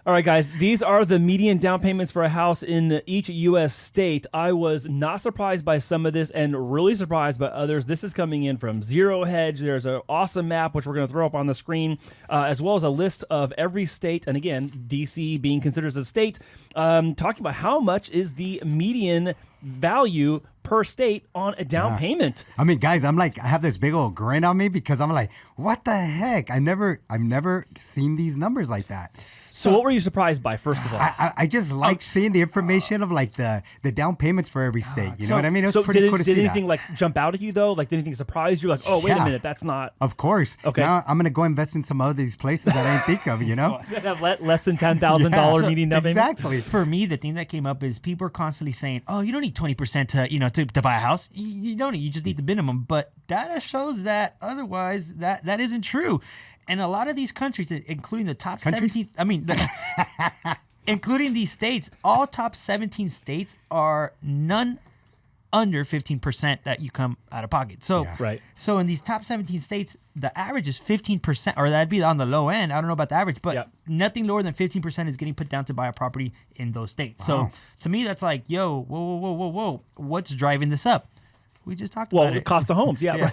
All right, guys, these are the median down payments for a house in each U.S. state. I was not surprised by some of this and really surprised by others. This is coming in from ZEROHEDGE. There's an awesome map, which we're going to throw up on the screen, as well as a list of every state. And again, D.C. being considered as a state, talking about how much is the median value per state on a down payment. I mean, guys, I have this big old grin on me because I'm like, what the heck? I've never seen these numbers like that. So what were you surprised by, first of all? I just like seeing the information of like the down payments for every state. You know what I mean? It was pretty cool to see that. Did anything like jump out at you though? Like did anything surprise you? Like, oh, wait a minute, that's not. Of course. Okay. Now I'm going to go invest in some of these places that I didn't think of, you know? Less than $10,000 median down payment? Exactly. For me, the thing that came up is people are constantly saying, oh, you don't need 20% to buy a house. You don't need, you just need the minimum. But data shows that otherwise that isn't true. And a lot of these countries, including the top 17, including these states, all top 17 states are none under 15% that you come out of pocket. So, So in these top 17 states, the average is 15%, or that'd be on the low end. I don't know about the average, but nothing lower than 15% is getting put down to buy a property in those states. Wow. So to me, that's like, yo, whoa, what's driving this up? We just talked about it. Well, the cost of homes, right.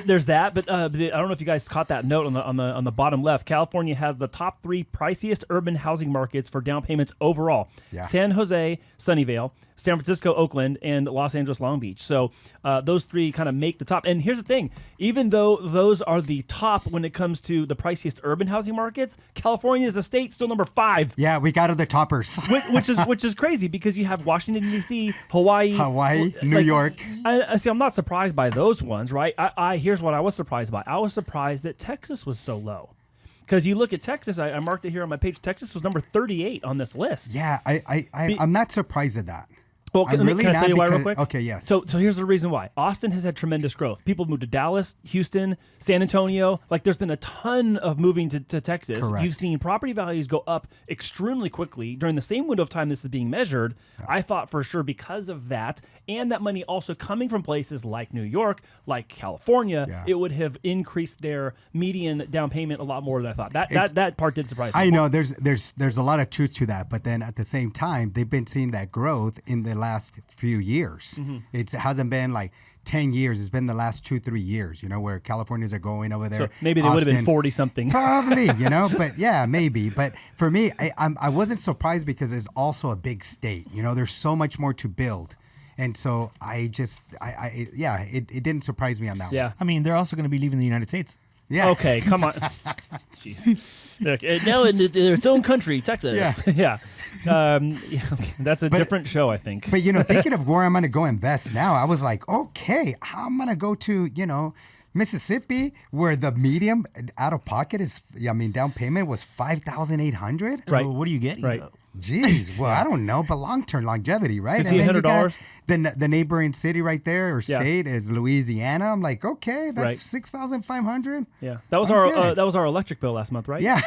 There's that, but I don't know if you guys caught that note on the bottom left. California has the top 3 priciest urban housing markets for down payments overall: San Jose, Sunnyvale, San Francisco, Oakland, and Los Angeles, Long Beach. So those 3 kind of make the top. And here's the thing: even though those are the top when it comes to the priciest urban housing markets, California is a state still number 5. Yeah, we got other toppers, which is crazy because you have Washington D.C., Hawaii, New York. I see. I'm not surprised by those ones, right? Here's what I was surprised by. I was surprised that Texas was so low, because you look at Texas. I marked it here on my page. Texas was number 38 on this list. Yeah, I'm not surprised at that. Well, can I tell you why real quick? Okay, yes. So here's the reason why. Austin has had tremendous growth. People moved to Dallas, Houston, San Antonio. Like there's been a ton of moving to Texas. Correct. You've seen property values go up extremely quickly during the same window of time this is being measured. Yeah. I thought for sure because of that, and that money also coming from places like New York, like California, it would have increased their median down payment a lot more than I thought. That part did surprise me. I know there's a lot of truth to that, but then at the same time, they've been seeing that growth in the last few years. It hasn't been like 10 years. It's been the last 2-3 years, you know, where Californians are going over there. So maybe they would have been 40 something. Probably, you know, but yeah, maybe. But for me, I wasn't surprised because it's also a big state. You know, there's so much more to build. And so it didn't surprise me on that one. Yeah. I mean, they're also going to be leaving the United States. Yeah. Okay, come on. Look, now in its own country, Texas. Yeah. That's a different show, I think. But, you know, thinking of where I'm going to go invest now, I was like, okay, I'm going to go to, you know, Mississippi, where the medium out of pocket down payment was $5,800. Right. Well, what are you getting? Right. Though? Jeez, well, I don't know, but long-term longevity, right? $1,500. The neighboring city right there or state is Louisiana. I'm like, okay, that's $6,500. Yeah, that was our electric bill last month, right? Yeah.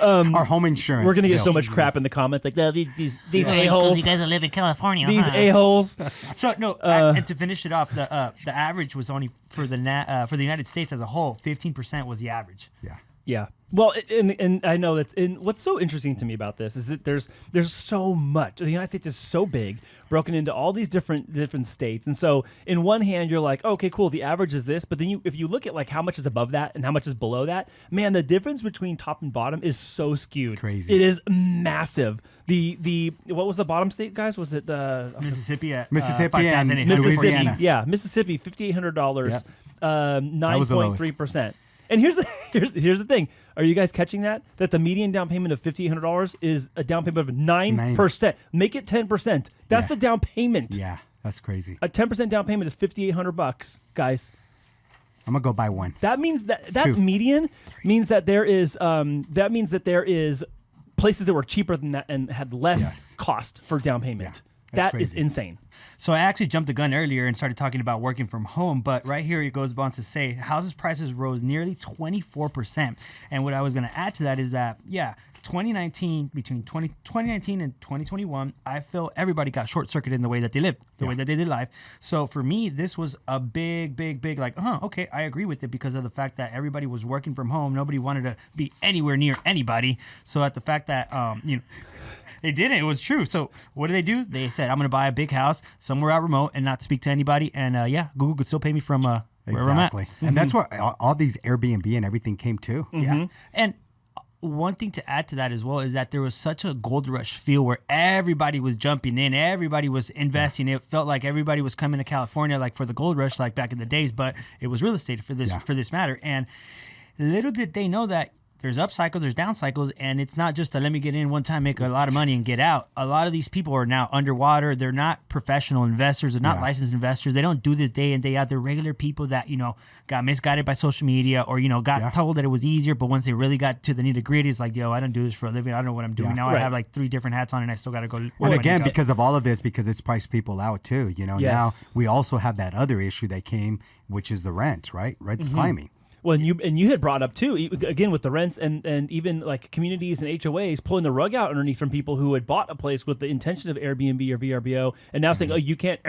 Our home insurance. We're gonna get so much crap in the comments, like these a-holes. You guys live in California. These a-holes. So no, and to finish it off, the average was only for the United States as a whole, 15% was the average. Yeah. Yeah. Well, and I know that's what's so interesting to me about this is that there's so much. The United States is so big, broken into all these different states, and so in one hand you're like, okay, cool, the average is this, but then if you look at like how much is above that and how much is below that, man, the difference between top and bottom is so skewed. Crazy. It is massive. The what was the bottom state, guys? Was it Mississippi at Mississippi and Louisiana? Yeah, Mississippi, $5,800, 9.3%. And here's the thing. Are you guys catching that? That the median down payment of $1,500 is a down payment of 9%. Make it 10%. That's the down payment. Yeah, that's crazy. A 10% down payment is $5,800, guys. I'm gonna go buy one. That means that median means that there is places that were cheaper than that and had less cost for down payment. Yeah. That is insane. So I actually jumped the gun earlier and started talking about working from home, but right here it goes on to say houses prices rose nearly 24%. And what I was going to add to that is that, 2019 and 2021, I feel everybody got short-circuited in the way that they lived, the way that they did life. So for me, this was a big, like, okay, I agree with it because of the fact that everybody was working from home. Nobody wanted to be anywhere near anybody. So at the fact that, they didn't. It was true. So what do? They said, I'm going to buy a big house somewhere out remote and not speak to anybody. And Google could still pay me from wherever I'm at. And that's where all these Airbnb and everything came to. Yeah. And one thing to add to that as well is that there was such a gold rush feel where everybody was jumping in, everybody was investing. It felt like everybody was coming to California like for the gold rush, like back in the days, but it was real estate for this matter. And little did they know that there's up cycles, there's down cycles, and it's not just let me get in one time, make a lot of money, and get out. A lot of these people are now underwater. They're not professional investors. They're not licensed investors. They don't do this day in, day out. They're regular people that, got misguided by social media or, got told that it was easier, but once they really got to the nitty-gritty, it's like, I don't do this for a living. I don't know what I'm doing. Now I have like 3 different hats on, and I still got to go. And again, because of all of this, because it's priced people out too, now we also have that other issue that came, which is the rent, right? Rent's climbing. Well, and you had brought up too, again with the rents and even like communities and HOAs pulling the rug out underneath from people who had bought a place with the intention of Airbnb or VRBO, and now saying, you can't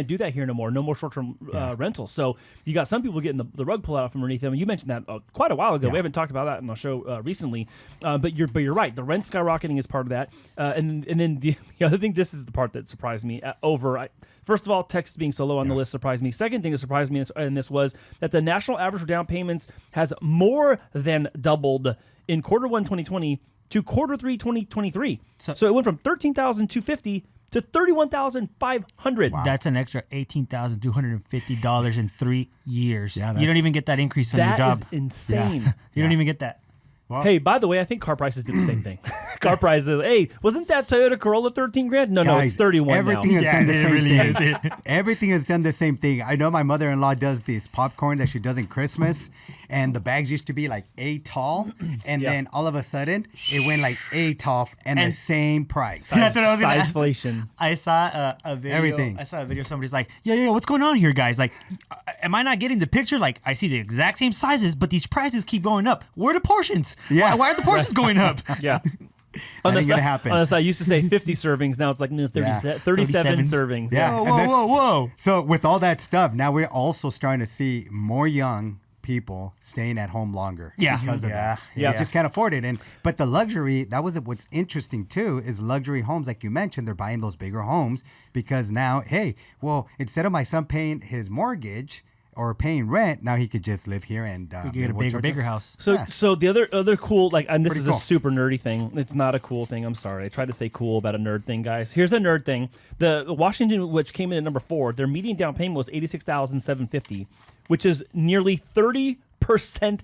do that here no more short-term rentals. So you got some people getting the rug pulled out from underneath them. And you mentioned that quite a while ago. We haven't talked about that in the show recently, but you're right. The rent skyrocketing is part of that, and then the other thing. This is the part that surprised me. First of all, Texas being so low on the list surprised me. Second thing that surprised me in this was that the national average for down payments has more than doubled in quarter 1 2020 to quarter 3 2023. So it went from $13,250 to $31,500. Wow. That's an extra $18,250 in 3 years. You don't even get that increase on your job. That is insane. Yeah. You don't even get that. Well, hey, by the way, I think car prices did the same thing. Car prices, hey, wasn't that Toyota Corolla $13,000? No, it's 31 everything now. has done the same thing. Everything has done the same thing. I know my mother-in-law does this popcorn that she does in Christmas, and the bags used to be like A tall, and then all of a sudden it went like A tall and the same price. That's what I was gonna Sizeflation. I saw a video. Everything. I saw a video. Somebody's like, yeah, what's going on here, guys? Like, am I not getting the picture? Like, I see the exact same sizes, but these prices keep going up. Where are the portions? Yeah. Why are the portions going up? Yeah. That ain't gonna happen. On the side, I used to say 50 servings. Now it's like 37 servings. Yeah. Whoa. So with all that stuff, now we're also starting to see more young people staying at home longer because of that. Yeah. They just can't afford it. But the luxury, that was what's interesting too, is luxury homes, like you mentioned, they're buying those bigger homes because now, hey, well, instead of my son paying his mortgage or paying rent, now he could just live here and get a bigger house. So the other cool, like, and this Pretty is cool. a super nerdy thing. It's not a cool thing. I'm sorry. I tried to say cool about a nerd thing, guys. Here's the nerd thing. The Washington, which came in at number 4, their median down payment was $86,750, which is nearly 30%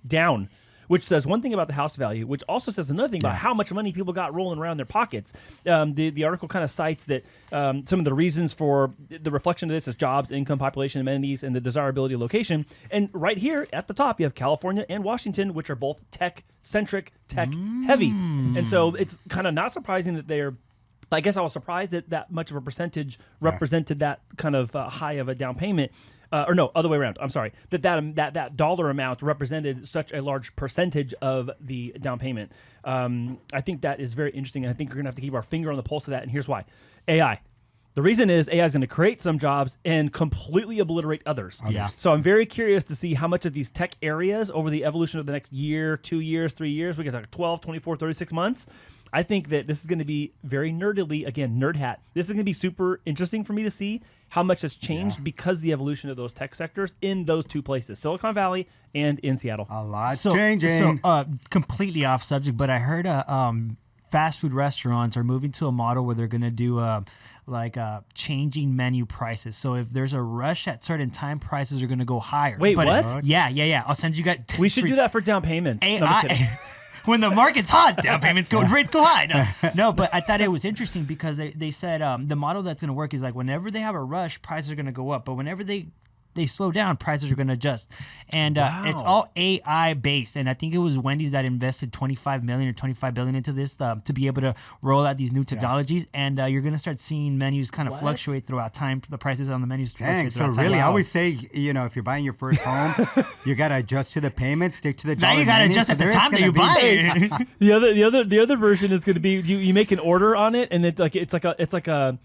down. Which says one thing about the house value, which also says another thing about how much money people got rolling around their pockets. The article kind of cites that some of the reasons for the reflection of this is jobs, income, population, amenities, and the desirability of location. And right here at the top, you have California and Washington, which are both tech-centric, tech-heavy. And so it's kind of not surprising that they're, I guess I was surprised that that much of a percentage represented that kind of high of a down payment. Or no, other way around. I'm sorry. That dollar amount represented such a large percentage of the down payment. I think that is very interesting. And I think we're going to have to keep our finger on the pulse of that. And here's why. AI. The reason is AI is going to create some jobs and completely obliterate others. Yeah. So I'm very curious to see how much of these tech areas over the evolution of the next year, 2 years, 3 years, we get like 12, 24, 36 months. I think that this is going to be very nerdily, again, nerd hat. This is going to be super interesting for me to see how much has changed because of the evolution of those tech sectors in those two places, Silicon Valley and in Seattle. A lot's changing. So completely off subject, but I heard fast food restaurants are moving to a model where they're going to do changing menu prices. So if there's a rush at certain time, prices are going to go higher. Wait, what? Yeah. I'll send you guys. We should do that for down payments. No, I'm just kidding. When the market's hot, down payments rates go high. No, but I thought it was interesting because they said the model that's going to work is like whenever they have a rush, prices are going to go up. But whenever they they slow down, prices are going to adjust. And it's all AI based. And I think it was Wendy's that invested $25 million or $25 billion into this to be able to roll out these new technologies. And you're going to start seeing menus kind of fluctuate throughout time. The prices on the menus fluctuate throughout time. Really, I always say, if you're buying your first home, you got to adjust to the payment, stick to the dollar. Now you got to adjust at the time that you buy it. The other version is going to be you make an order on it, and it's like a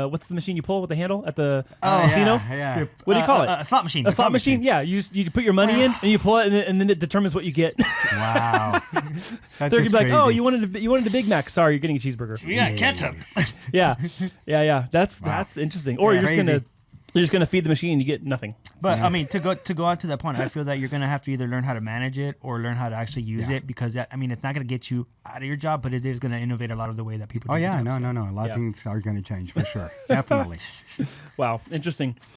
what's the machine you pull with the handle at the casino? Yeah. What do you call it? A slot machine. A slot machine. Yeah, you put your money in and you pull it, and then it determines what you get. Wow. That's They're just gonna be like, crazy. oh, you wanted a Big Mac. Sorry, you're getting a cheeseburger. Yeah, ketchup. Yeah. That's interesting. Or you're just gonna feed the machine and you get nothing. But I mean, to go on to that point, I feel that you're gonna have to either learn how to manage it or learn how to actually use it, because it's not gonna get you out of your job, but it is gonna innovate a lot of the way that people. Oh do yeah, jobs. no. A lot of things are gonna change for sure. Definitely. Wow, interesting.